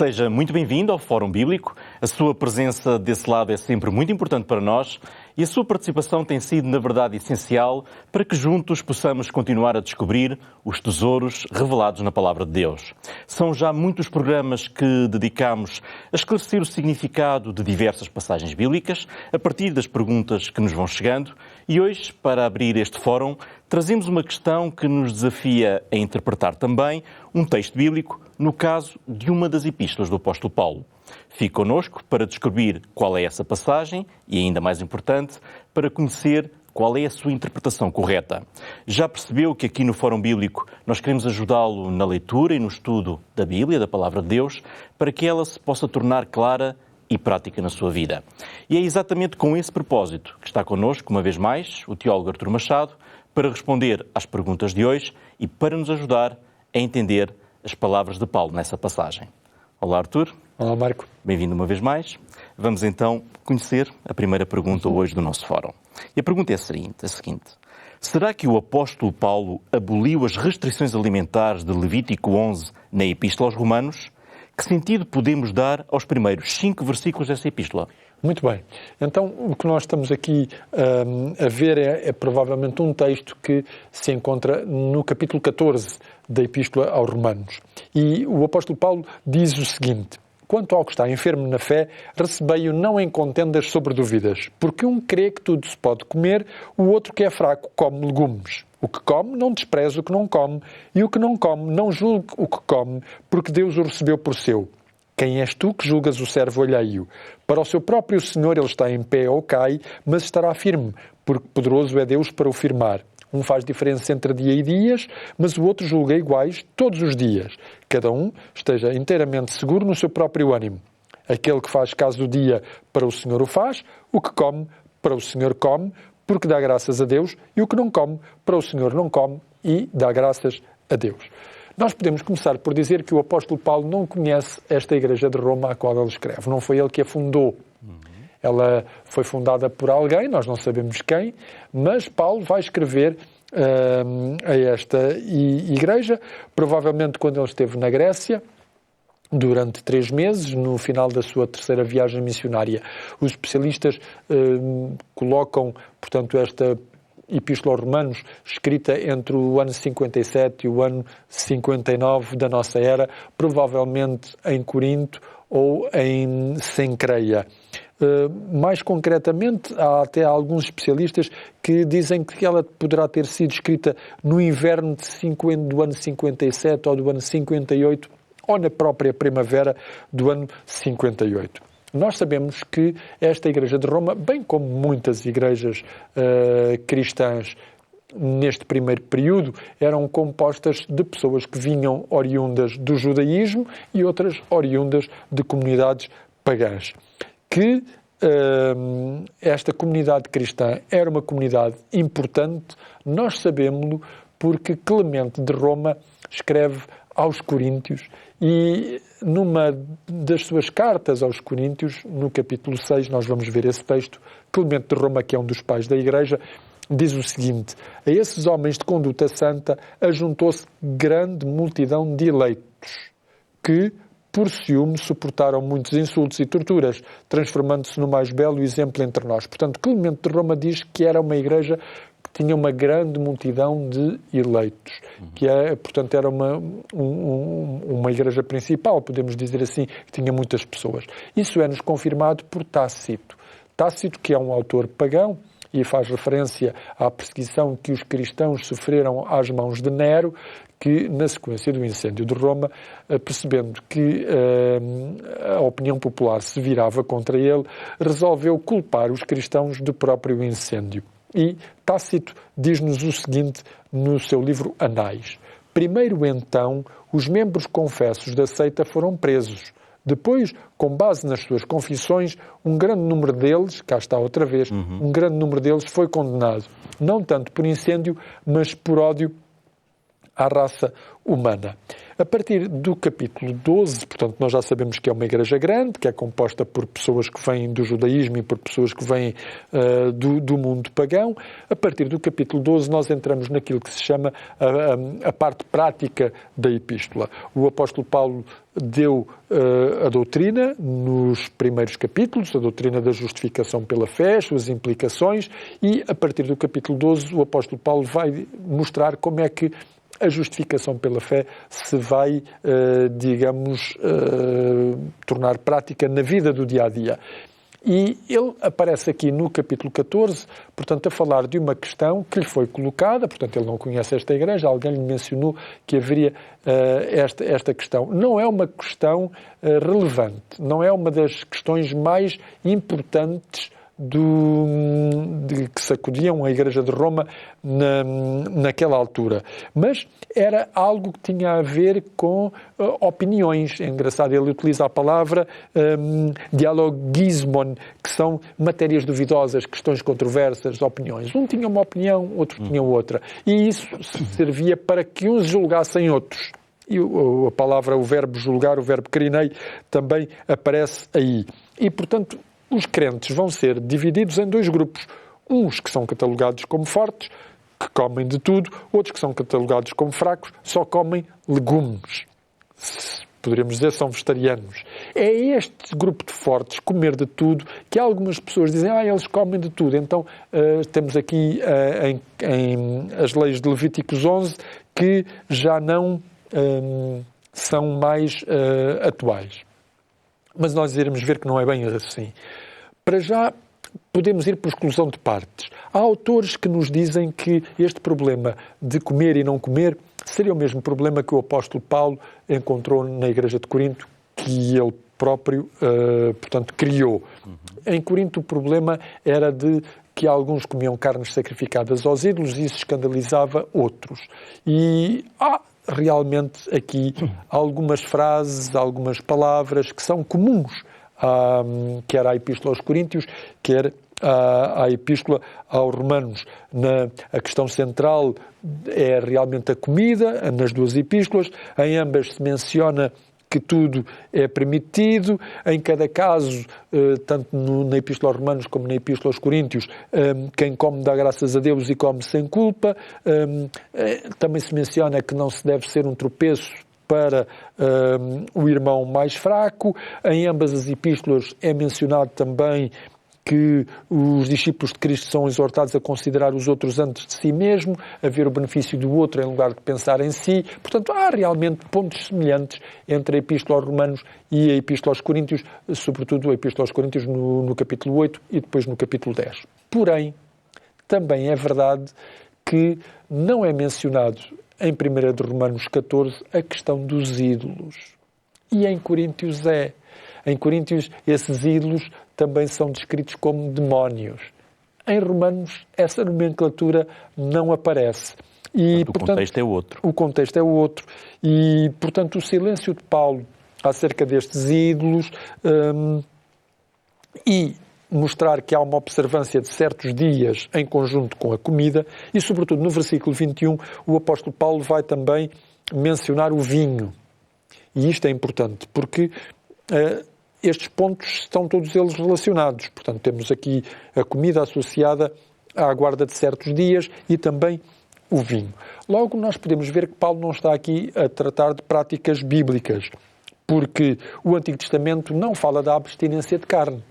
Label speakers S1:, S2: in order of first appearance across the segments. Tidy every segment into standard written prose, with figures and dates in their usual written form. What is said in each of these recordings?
S1: Seja muito bem-vindo ao Fórum Bíblico. A sua presença desse lado é sempre muito importante para nós e a sua participação tem sido, na verdade, essencial para que juntos possamos continuar a descobrir os tesouros revelados na Palavra de Deus. São já muitos programas que dedicamos a esclarecer o significado de diversas passagens bíblicas a partir das perguntas que nos vão chegando e hoje, para abrir este fórum, trazemos uma questão que nos desafia a interpretar também um texto bíblico, no caso de uma das epístolas do apóstolo Paulo. Fique connosco para descobrir qual é essa passagem e, ainda mais importante, para conhecer qual é a sua interpretação correta. Já percebeu que aqui no Fórum Bíblico nós queremos ajudá-lo na leitura e no estudo da Bíblia, da Palavra de Deus, para que ela se possa tornar clara e prática na sua vida. E é exatamente com esse propósito que está connosco, uma vez mais, o teólogo Artur Machado, para responder às perguntas de hoje e para nos ajudar a entender as palavras de Paulo nessa passagem. Olá, Artur.
S2: Olá, Marco.
S1: Bem-vindo uma vez mais. Vamos então conhecer a primeira pergunta hoje do nosso fórum. E a pergunta é a seguinte. Será que o apóstolo Paulo aboliu as restrições alimentares de Levítico 11 na Epístola aos Romanos? Que sentido podemos dar aos primeiros 5 versículos dessa epístola?
S2: Muito bem. Então, o que nós estamos aqui a ver é provavelmente um texto que se encontra no capítulo 14 da Epístola aos Romanos. E o apóstolo Paulo diz o seguinte: quanto ao que está enfermo na fé, recebei-o não em contendas sobre dúvidas, porque um crê que tudo se pode comer, o outro que é fraco come legumes. O que come não despreza o que não come, e o que não come não julgue o que come, porque Deus o recebeu por seu. Quem és tu que julgas o servo alheio? Para o seu próprio Senhor ele está em pé ou cai, mas estará firme, porque poderoso é Deus para o firmar. Um faz diferença entre dia e dias, mas o outro julga iguais todos os dias. Cada um esteja inteiramente seguro no seu próprio ânimo. Aquele que faz caso do dia, para o Senhor o faz, o que come, para o Senhor come, porque dá graças a Deus, e o que não come, para o Senhor não come e dá graças a Deus. Nós podemos começar por dizer que o apóstolo Paulo não conhece esta igreja de Roma à qual ele escreve. Não foi ele que a fundou. Ela foi fundada por alguém, nós não sabemos quem, mas Paulo vai escrever a esta igreja, provavelmente quando ele esteve na Grécia, durante 3 meses, no final da sua 3ª viagem missionária. Os especialistas colocam, portanto, esta Epístola aos Romanos, escrita entre o ano 57 e o ano 59 da nossa era, provavelmente em Corinto ou em Cencreia. Mais concretamente, há até alguns especialistas que dizem que ela poderá ter sido escrita no inverno do ano 57 ou do ano 58, ou na própria primavera do ano 58. Nós sabemos que esta Igreja de Roma, bem como muitas igrejas cristãs neste primeiro período, eram compostas de pessoas que vinham oriundas do judaísmo e outras oriundas de comunidades pagãs. Que esta comunidade cristã era uma comunidade importante, nós sabemos-lo porque Clemente de Roma escreve aos Coríntios e numa das suas cartas aos Coríntios, no capítulo 6, nós vamos ver esse texto, Clemente de Roma, que é um dos pais da Igreja, diz o seguinte: a esses homens de conduta santa ajuntou-se grande multidão de eleitos, que, por ciúme, suportaram muitos insultos e torturas, transformando-se no mais belo exemplo entre nós. Portanto, Clemente de Roma diz que era uma igreja que tinha uma grande multidão de eleitos, que portanto era uma igreja principal, podemos dizer assim, que tinha muitas pessoas. Isso é-nos confirmado por Tácito. Tácito, que é um autor pagão, e faz referência à perseguição que os cristãos sofreram às mãos de Nero, que, na sequência do incêndio de Roma, percebendo que a opinião popular se virava contra ele, resolveu culpar os cristãos do próprio incêndio. E Tácito diz-nos o seguinte no seu livro Anais: primeiro, então, os membros confessos da seita foram presos. Depois, com base nas suas confissões, um grande número deles, cá está outra vez, um grande número deles foi condenado, não tanto por incêndio, mas por ódio à raça humana. A partir do capítulo 12, portanto, nós já sabemos que é uma igreja grande, que é composta por pessoas que vêm do judaísmo e por pessoas que vêm do mundo pagão. A partir do capítulo 12, nós entramos naquilo que se chama a parte prática da epístola. O apóstolo Paulo deu a doutrina nos primeiros capítulos, a doutrina da justificação pela fé, as suas implicações, e a partir do capítulo 12 o apóstolo Paulo vai mostrar como é que a justificação pela fé se vai, tornar prática na vida do dia-a-dia. E ele aparece aqui no capítulo 14, portanto, a falar de uma questão que lhe foi colocada, portanto, ele não conhece esta igreja, alguém lhe mencionou que haveria esta questão. Não é uma questão relevante, não é uma das questões mais importantes de que sacudiam a Igreja de Roma naquela altura. Mas era algo que tinha a ver com opiniões. É engraçado, ele utiliza a palavra dialogismon, que são matérias duvidosas, questões controversas, opiniões. Um tinha uma opinião, outro tinha outra. E isso servia para que uns julgassem outros. E a palavra, o verbo julgar, o verbo crinei, também aparece aí. E, portanto, os crentes vão ser divididos em dois grupos. Uns que são catalogados como fortes, que comem de tudo, outros que são catalogados como fracos, só comem legumes. Poderíamos dizer, são vegetarianos. É este grupo de fortes, comer de tudo, que algumas pessoas dizem, eles comem de tudo. Então, temos aqui em as leis de Levíticos 11, que já não são mais atuais. Mas nós iremos ver que não é bem assim. Para já, podemos ir por exclusão de partes. Há autores que nos dizem que este problema de comer e não comer seria o mesmo problema que o apóstolo Paulo encontrou na igreja de Corinto, que ele próprio, portanto, criou. Em Corinto o problema era de que alguns comiam carnes sacrificadas aos ídolos e isso escandalizava outros. E realmente aqui algumas frases, algumas palavras que são comuns, quer à Epístola aos Coríntios, quer à Epístola aos Romanos. A questão central é realmente a comida, nas duas epístolas. Em ambas se menciona que tudo é permitido. Em cada caso, tanto na Epístola aos Romanos como na Epístola aos Coríntios, quem come dá graças a Deus e come sem culpa. Também se menciona que não se deve ser um tropeço para o irmão mais fraco. Em ambas as epístolas é mencionado também que os discípulos de Cristo são exortados a considerar os outros antes de si mesmo, a ver o benefício do outro em lugar de pensar em si. Portanto, há realmente pontos semelhantes entre a Epístola aos Romanos e a Epístola aos Coríntios, sobretudo a Epístola aos Coríntios no capítulo 8 e depois no capítulo 10. Porém, também é verdade que não é mencionado em 1 de Romanos 14 a questão dos ídolos. E em Coríntios é. Em Coríntios, esses ídolos também são descritos como demónios. Em Romanos, essa nomenclatura não aparece.
S1: E, portanto, o contexto é outro.
S2: O contexto é outro. E, portanto, o silêncio de Paulo acerca destes ídolos e mostrar que há uma observância de certos dias em conjunto com a comida e, sobretudo, no versículo 21, o apóstolo Paulo vai também mencionar o vinho. E isto é importante, porque estes pontos estão todos eles relacionados. Portanto, temos aqui a comida associada à guarda de certos dias e também o vinho. Logo, nós podemos ver que Paulo não está aqui a tratar de práticas bíblicas, porque o Antigo Testamento não fala da abstinência de carne.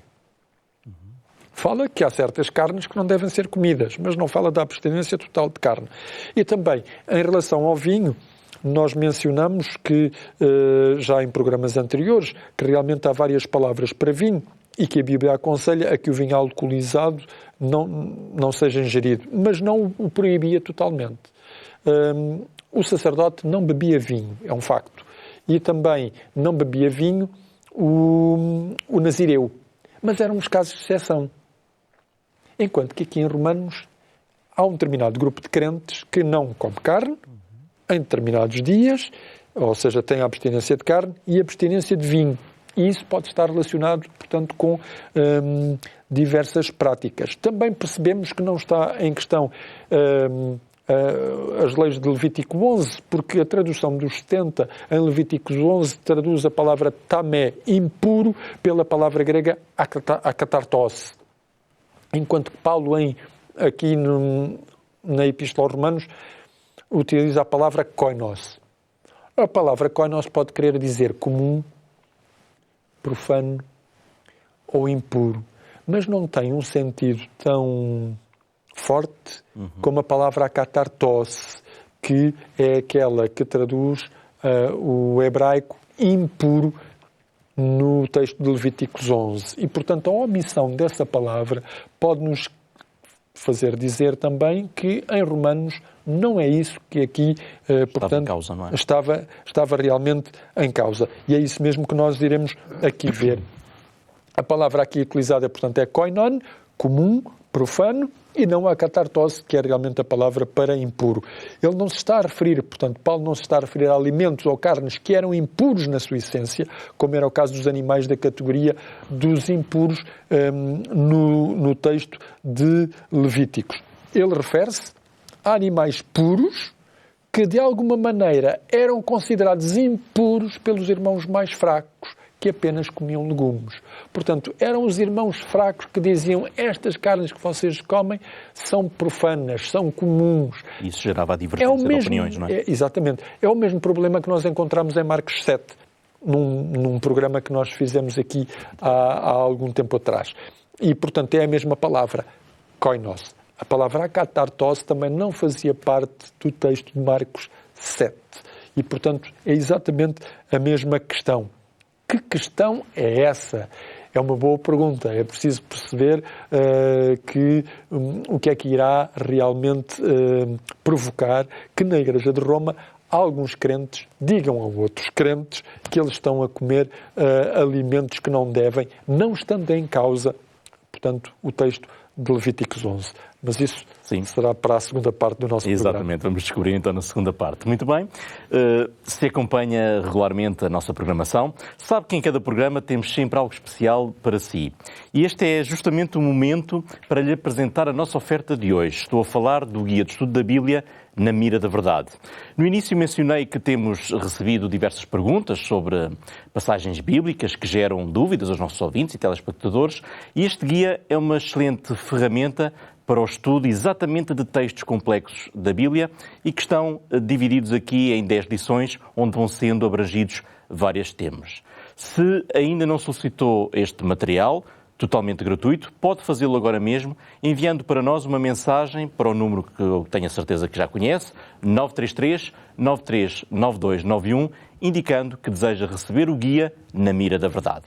S2: Fala que há certas carnes que não devem ser comidas, mas não fala da abstinência total de carne. E também, em relação ao vinho, nós mencionamos que, já em programas anteriores, que realmente há várias palavras para vinho e que a Bíblia aconselha a que o vinho alcoolizado não seja ingerido, mas não o proibia totalmente. O sacerdote não bebia vinho, é um facto. E também não bebia vinho o nazireu, mas eram uns casos de exceção. Enquanto que aqui em Romanos há um determinado grupo de crentes que não come carne em determinados dias, ou seja, tem a abstinência de carne e a abstinência de vinho. E isso pode estar relacionado, portanto, com diversas práticas. Também percebemos que não está em questão as leis de Levítico 11, porque a tradução dos 70 em Levítico 11 traduz a palavra tamé, impuro, pela palavra grega akatartos. Enquanto que Paulo, aqui na Epístola aos Romanos, utiliza a palavra koinos. A palavra koinos pode querer dizer comum, profano ou impuro, mas não tem um sentido tão forte como a palavra akatartos, que é aquela que traduz o hebraico impuro no texto de Levíticos 11. E, portanto, a omissão dessa palavra pode-nos fazer dizer também que em Romanos não é isso que aqui, portanto,
S1: causa, não é?
S2: estava realmente em causa. E é isso mesmo que nós iremos aqui ver. A palavra aqui utilizada, portanto, é koinon, comum, profano, e não a katartos, que é realmente a palavra para impuro. Ele não se está a referir, portanto, Paulo não se está a referir a alimentos ou carnes que eram impuros na sua essência, como era o caso dos animais da categoria dos impuros no texto de Levíticos. Ele refere-se a animais puros que, de alguma maneira, eram considerados impuros pelos irmãos mais fracos, que apenas comiam legumes. Portanto, eram os irmãos fracos que diziam: estas carnes que vocês comem são profanas, são comuns.
S1: Isso gerava a divergência de opiniões, não é?
S2: Exatamente. É o mesmo problema que nós encontramos em Marcos 7, num programa que nós fizemos aqui há algum tempo atrás. E, portanto, é a mesma palavra, koinos. A palavra akatartos também não fazia parte do texto de Marcos 7. E, portanto, é exatamente a mesma questão. Que questão é essa? É uma boa pergunta. É preciso perceber o que é que irá realmente provocar que na Igreja de Roma alguns crentes digam a outros crentes que eles estão a comer alimentos que não devem, não estando em causa, portanto, o texto de Levíticos 11. Mas isso será para a segunda parte do nosso programa.
S1: Exatamente, vamos descobrir então na segunda parte. Muito bem. Se acompanha regularmente a nossa programação, sabe que em cada programa temos sempre algo especial para si. E este é justamente o momento para lhe apresentar a nossa oferta de hoje. Estou a falar do Guia de Estudo da Bíblia na Mira da Verdade. No início mencionei que temos recebido diversas perguntas sobre passagens bíblicas que geram dúvidas aos nossos ouvintes e telespectadores, e este guia é uma excelente ferramenta para o estudo exatamente de textos complexos da Bíblia e que estão divididos aqui em 10 lições, onde vão sendo abrangidos vários temas. Se ainda não solicitou este material, totalmente gratuito, pode fazê-lo agora mesmo, enviando para nós uma mensagem para o número que eu tenho a certeza que já conhece, 933-939291, indicando que deseja receber o guia na Mira da Verdade.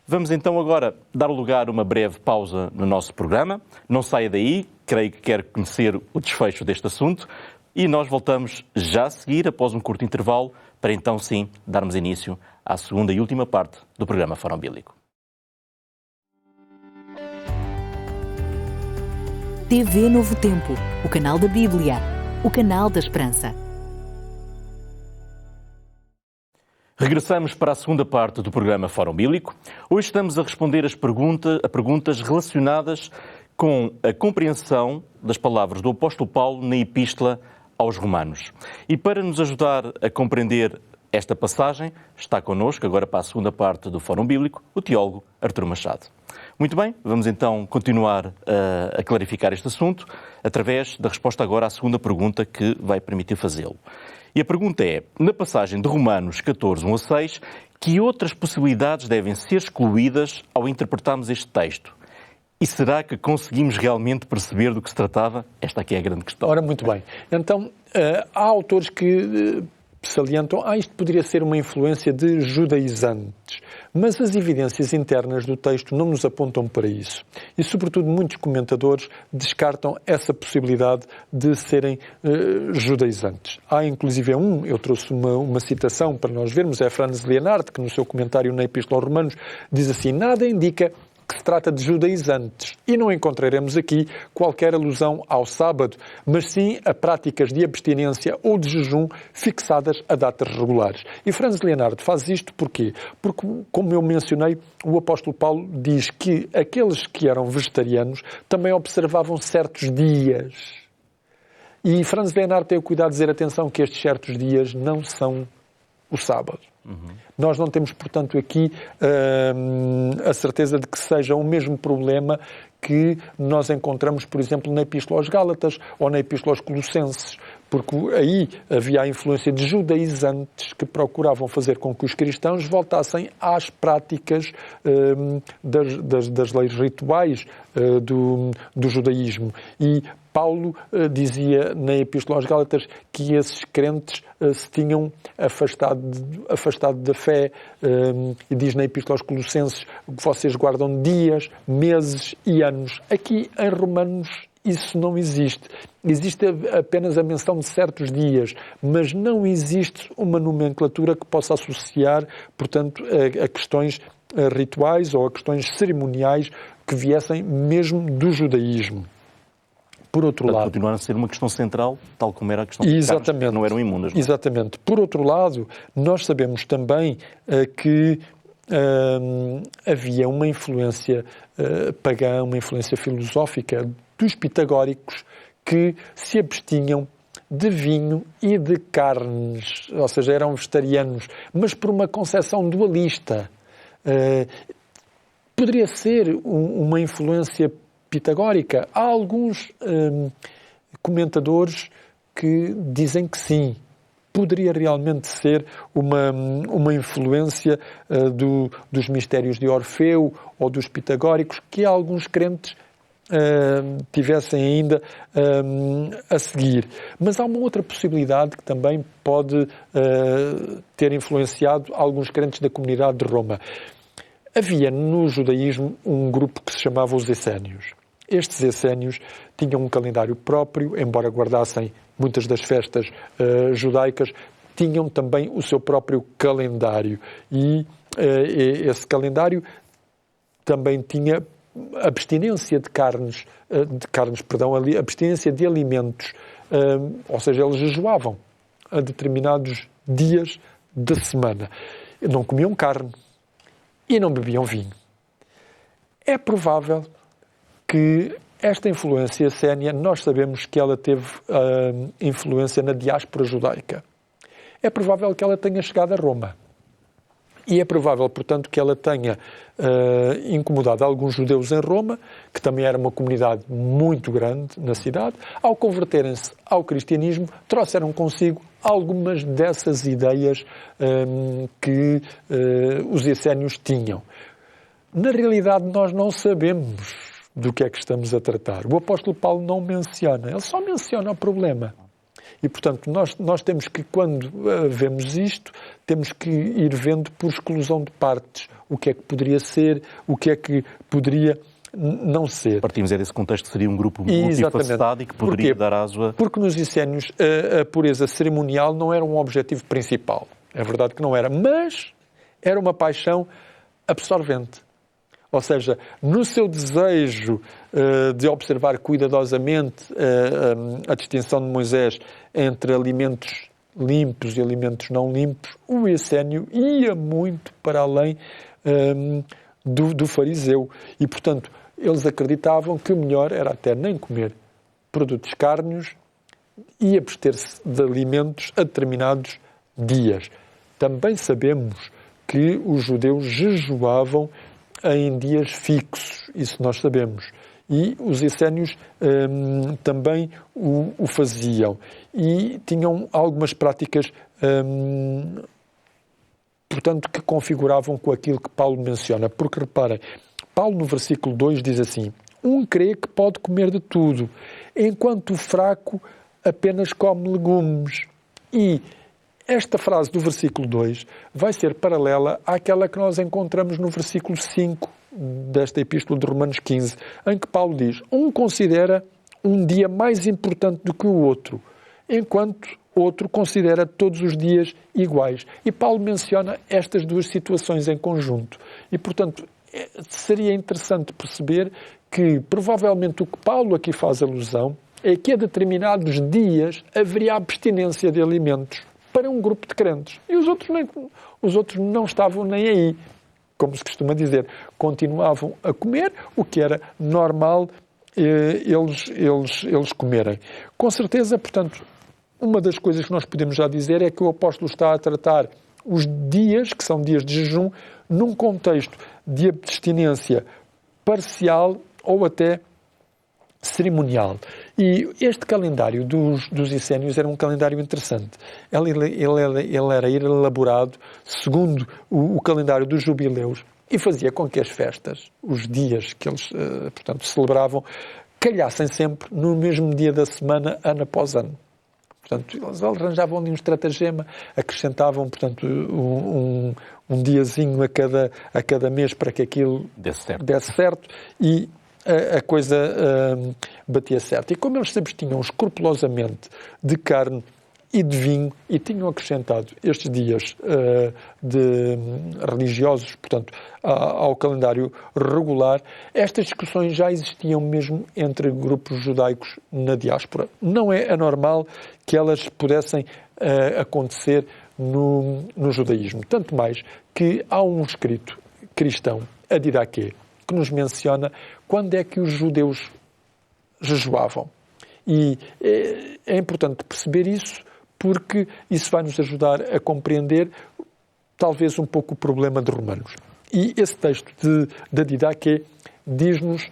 S1: Vamos então agora dar lugar a uma breve pausa no nosso programa. Não saia daí, creio que quer conhecer o desfecho deste assunto e nós voltamos já a seguir, após um curto intervalo, para então sim darmos início à segunda e última parte do programa Fórum Bíblico.
S3: TV Novo Tempo, o canal da Bíblia, o canal da Esperança.
S1: Regressamos para a segunda parte do programa Fórum Bíblico. Hoje estamos a responder a perguntas relacionadas com a compreensão das palavras do apóstolo Paulo na Epístola aos Romanos. E para nos ajudar a compreender esta passagem, está connosco, agora para a segunda parte do Fórum Bíblico, o teólogo Artur Machado. Muito bem, vamos então continuar a clarificar este assunto através da resposta agora à segunda pergunta que vai permitir fazê-lo. E a pergunta é, na passagem de Romanos 14, 1 a 6, que outras possibilidades devem ser excluídas ao interpretarmos este texto? E será que conseguimos realmente perceber do que se tratava? Esta aqui é a grande questão.
S2: Ora, muito bem. Então, há autores que salientam, isto poderia ser uma influência de judaizantes, mas as evidências internas do texto não nos apontam para isso. E, sobretudo, muitos comentadores descartam essa possibilidade de serem judaizantes. Há, inclusive, eu trouxe uma citação para nós vermos, é Franz Leonhard, que no seu comentário na Epístola aos Romanos diz assim: nada indica que se trata de judaizantes, e não encontraremos aqui qualquer alusão ao sábado, mas sim a práticas de abstinência ou de jejum fixadas a datas regulares. E Franz Leonhard faz isto porquê? Porque, como eu mencionei, o apóstolo Paulo diz que aqueles que eram vegetarianos também observavam certos dias. E Franz Bernard tem o cuidado de dizer, atenção, que estes certos dias não são o sábado. Nós não temos, portanto, aqui a certeza de que seja o mesmo problema que nós encontramos, por exemplo, na Epístola aos Gálatas ou na Epístola aos Colossenses, porque aí havia a influência de judaizantes que procuravam fazer com que os cristãos voltassem às práticas das leis rituais do judaísmo. E Paulo dizia na Epístola aos Gálatas que esses crentes se tinham afastado da fé, e diz na Epístola aos Colossenses que vocês guardam dias, meses e anos. Aqui em Romanos isso não existe. Existe apenas a menção de certos dias, mas não existe uma nomenclatura que possa associar, portanto, a questões rituais ou a questões cerimoniais que viessem mesmo do judaísmo. Por outro lado,
S1: continuar a ser uma questão central, tal como era a questão
S2: dos
S1: carnes, que não eram imundas. Não é?
S2: Exatamente. Por outro lado, nós sabemos também que havia uma influência pagã, uma influência filosófica dos pitagóricos que se abstinham de vinho e de carnes, ou seja, eram vegetarianos, mas por uma concepção dualista. Poderia ser uma influência pitagórica. Há alguns comentadores que dizem que sim. Poderia realmente ser uma influência dos mistérios de Orfeu ou dos pitagóricos que alguns crentes tivessem ainda a seguir. Mas há uma outra possibilidade que também pode ter influenciado alguns crentes da comunidade de Roma. Havia no judaísmo um grupo que se chamava os essénios. Estes essénios tinham um calendário próprio, embora guardassem muitas das festas judaicas, tinham também o seu próprio calendário. E esse calendário também tinha abstinência abstinência de alimentos, ou seja, eles jejuavam a determinados dias da semana. Não comiam carne e não bebiam vinho. É provável que esta influência essénia, nós sabemos que ela teve influência na diáspora judaica. É provável que ela tenha chegado a Roma. E é provável, portanto, que ela tenha incomodado alguns judeus em Roma, que também era uma comunidade muito grande na cidade. Ao converterem-se ao cristianismo, trouxeram consigo algumas dessas ideias que os essénios tinham. Na realidade, nós não sabemos do que é que estamos a tratar. O apóstolo Paulo não menciona, ele só menciona o problema. E, portanto, nós temos que, quando vemos isto, temos que ir vendo por exclusão de partes o que é que poderia ser, o que é que poderia não ser.
S1: Partimos desse contexto que seria um grupo multifacetado e que poderia dar aso a...
S2: Porque nos essénios a pureza cerimonial não era um objetivo principal. É verdade que não era, mas era uma paixão absorvente. Ou seja, no seu desejo de observar cuidadosamente a distinção de Moisés entre alimentos limpos e alimentos não limpos, o essénio ia muito para além do fariseu. E, portanto, eles acreditavam que o melhor era até nem comer produtos cárneos e abster-se de alimentos a determinados dias. Também sabemos que os judeus jejuavam em dias fixos, isso nós sabemos. E os essénios também o faziam. E tinham algumas práticas, portanto, que configuravam com aquilo que Paulo menciona. Porque, reparem, Paulo no versículo 2 diz assim: um crê que pode comer de tudo, enquanto o fraco apenas come legumes. E esta frase do versículo 2 vai ser paralela àquela que nós encontramos no versículo 5 desta Epístola de Romanos 15, em que Paulo diz: um considera um dia mais importante do que o outro, enquanto outro considera todos os dias iguais. E Paulo menciona estas duas situações em conjunto. E, portanto, seria interessante perceber que, provavelmente, o que Paulo aqui faz alusão é que a determinados dias haveria abstinência de alimentos para um grupo de crentes. E os outros não estavam nem aí, como se costuma dizer. Continuavam a comer o que era normal eles comerem. Com certeza, portanto, uma das coisas que nós podemos já dizer é que o apóstolo está a tratar os dias, que são dias de jejum, num contexto de abstinência parcial ou até cerimonial. E este calendário dos Essénios era um calendário interessante. Ele era elaborado segundo o calendário dos jubileus e fazia com que as festas, os dias que eles, portanto, celebravam, calhassem sempre no mesmo dia da semana, ano após ano. Portanto, eles arranjavam ali um estratagema, acrescentavam, portanto, um diazinho a cada mês para que aquilo desse certo e a coisa batia certo. E como eles se abstinham escrupulosamente de carne e de vinho e tinham acrescentado estes dias religiosos, portanto, ao calendário regular, estas discussões já existiam mesmo entre grupos judaicos na diáspora. Não é anormal que elas pudessem acontecer no judaísmo. Tanto mais que há um escrito cristão, a Didaquê, que nos menciona quando é que os judeus jejuavam. E é importante perceber isso, porque isso vai nos ajudar a compreender talvez um pouco o problema de Romanos. E esse texto da Didaquê diz-nos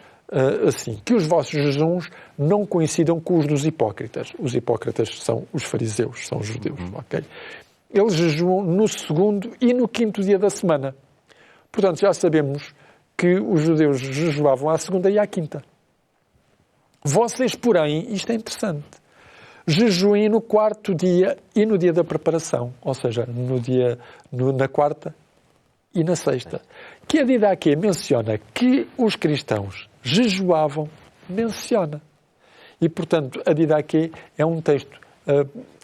S2: assim, que os vossos jejuns não coincidam com os dos hipócritas. Os hipócritas são os fariseus, são os judeus. Okay? Eles jejuam no segundo e no quinto dia da semana. Portanto, já sabemos que os judeus jejuavam à segunda e à quinta. Vocês, porém, isto é interessante, jejuem no quarto dia e no dia da preparação, ou seja, na quarta e na sexta. Que a Didaquê menciona que os cristãos jejuavam, menciona. E, portanto, a Didaquê é um texto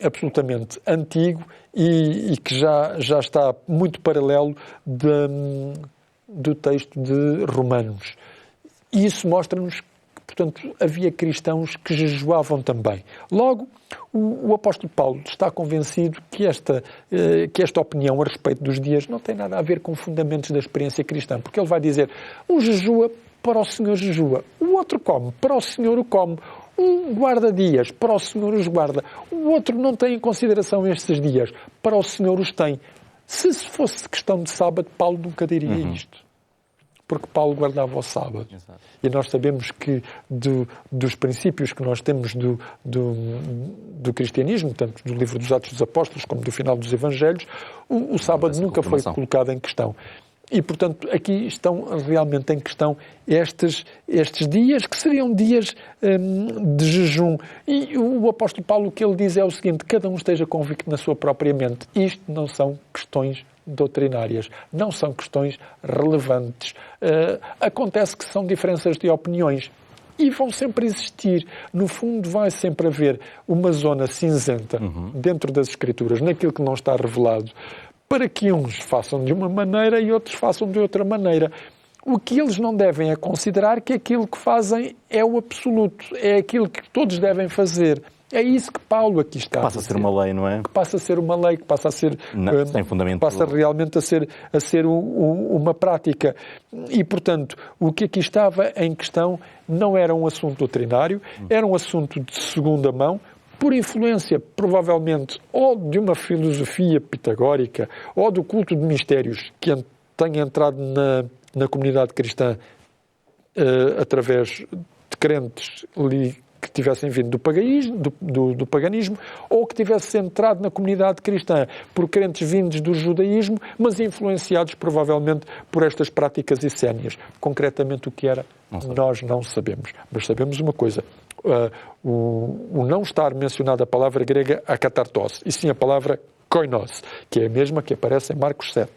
S2: absolutamente antigo e que já está muito paralelo do texto de Romanos. E isso mostra-nos que, portanto, havia cristãos que jejuavam também. Logo, o apóstolo Paulo está convencido que esta opinião a respeito dos dias não tem nada a ver com fundamentos da experiência cristã, porque ele vai dizer, um jejua, para o Senhor jejua, o outro come, para o Senhor o come, um guarda dias, para o Senhor os guarda, o outro não tem em consideração estes dias, para o Senhor os tem. Se fosse questão de sábado, Paulo nunca diria isto. Porque Paulo guardava o sábado. Exato. E nós sabemos que dos princípios que nós temos do cristianismo, tanto do livro dos Atos dos Apóstolos como do final dos Evangelhos, o sábado nunca foi colocado em questão. E, portanto, aqui estão realmente em questão estes dias, que seriam dias de jejum. E o apóstolo Paulo, o que ele diz é o seguinte, cada um esteja convicto na sua própria mente. Isto não são questões doutrinárias, não são questões relevantes. Acontece que são diferenças de opiniões e vão sempre existir. No fundo, vai sempre haver uma zona cinzenta dentro das Escrituras, naquilo que não está revelado, para que uns façam de uma maneira e outros façam de outra maneira. O que eles não devem é considerar que aquilo que fazem é o absoluto, é aquilo que todos devem fazer. É isso que Paulo aqui está a dizer.
S1: Passa a ser uma lei, não é?
S2: Que passa a ser uma lei, que passa a ser...
S1: sem fundamento.
S2: Passa realmente a ser uma prática. E, portanto, o que aqui estava em questão não era um assunto doutrinário, era um assunto de segunda mão, por influência, provavelmente, ou de uma filosofia pitagórica, ou do culto de mistérios que tenha entrado na comunidade cristã através de crentes que tivessem vindo do paganismo, ou que tivessem entrado na comunidade cristã por crentes vindos do judaísmo, mas influenciados, provavelmente, por estas práticas essénias. Concretamente, o que era, nós não sabemos. Mas sabemos uma coisa. O não estar mencionada a palavra grega akatartos, e sim a palavra koinos, que é a mesma que aparece em Marcos 7.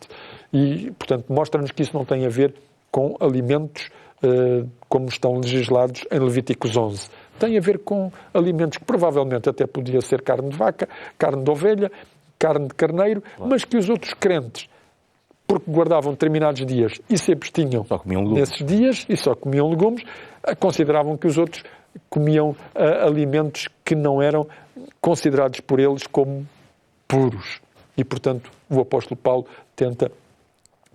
S2: E, portanto, mostra-nos que isso não tem a ver com alimentos como estão legislados em Levíticos 11. Tem a ver com alimentos que provavelmente até podia ser carne de vaca, carne de ovelha, carne de carneiro, mas que os outros crentes, porque guardavam determinados dias e se abstinham nesses dias e só comiam legumes, consideravam que os outros comiam alimentos que não eram considerados por eles como puros. E, portanto, o apóstolo Paulo tenta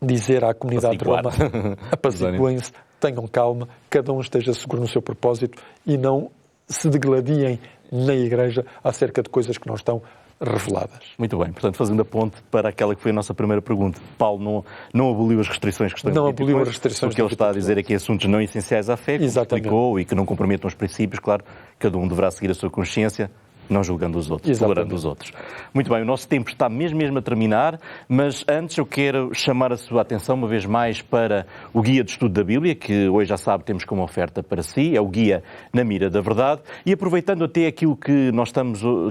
S2: dizer à comunidade romana, apaziguem-se tenham calma, cada um esteja seguro no seu propósito e não se degladiem na Igreja acerca de coisas que não estão reveladas.
S1: Muito bem, portanto, fazendo a ponte para aquela que foi a nossa primeira pergunta, Paulo não aboliu as restrições que estão
S2: Não aboliu as restrições.
S1: O que ele está a dizer é que assuntos não essenciais à fé, como explicou, e que não comprometam os princípios, claro, cada um deverá seguir a sua consciência, não julgando os outros, tolerando os outros. Muito bem, o nosso tempo está mesmo a terminar, mas antes eu quero chamar a sua atenção uma vez mais para o Guia de Estudo da Bíblia, que hoje já sabe temos como oferta para si, é o Guia na Mira da Verdade, e aproveitando até aquilo que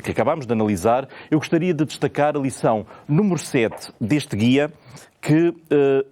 S1: que acabámos de analisar, eu gostaria de destacar a lição número 7 deste guia, que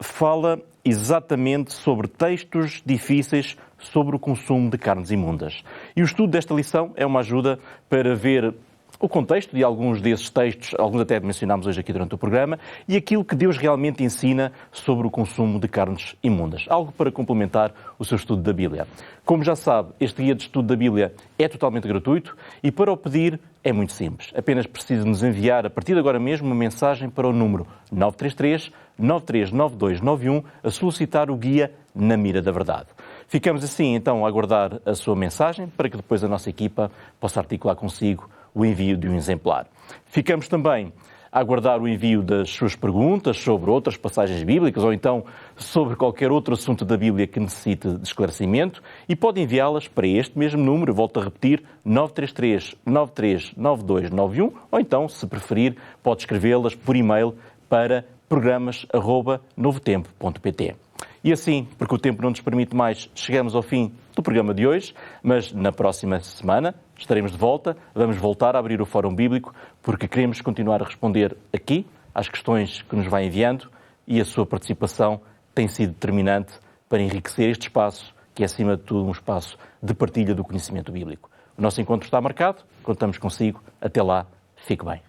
S1: fala exatamente sobre textos difíceis sobre o consumo de carnes imundas. E o estudo desta lição é uma ajuda para ver o contexto de alguns desses textos, alguns até mencionámos hoje aqui durante o programa, e aquilo que Deus realmente ensina sobre o consumo de carnes imundas. Algo para complementar o seu estudo da Bíblia. Como já sabe, este guia de estudo da Bíblia é totalmente gratuito e para o pedir é muito simples. Apenas precisa nos enviar, a partir de agora mesmo, uma mensagem para o número 933-939291 a solicitar o guia na Mira da Verdade. Ficamos assim, então, a aguardar a sua mensagem para que depois a nossa equipa possa articular consigo o envio de um exemplar. Ficamos também a aguardar o envio das suas perguntas sobre outras passagens bíblicas ou então sobre qualquer outro assunto da Bíblia que necessite de esclarecimento e pode enviá-las para este mesmo número, volto a repetir, 933-939291 ou então, se preferir, pode escrevê-las por e-mail para programas@novotempo.pt. E assim, porque o tempo não nos permite mais, chegamos ao fim do programa de hoje, mas na próxima semana estaremos de volta, vamos voltar a abrir o Fórum Bíblico, porque queremos continuar a responder aqui às questões que nos vai enviando e a sua participação tem sido determinante para enriquecer este espaço, que é acima de tudo um espaço de partilha do conhecimento bíblico. O nosso encontro está marcado, contamos consigo, até lá, fique bem.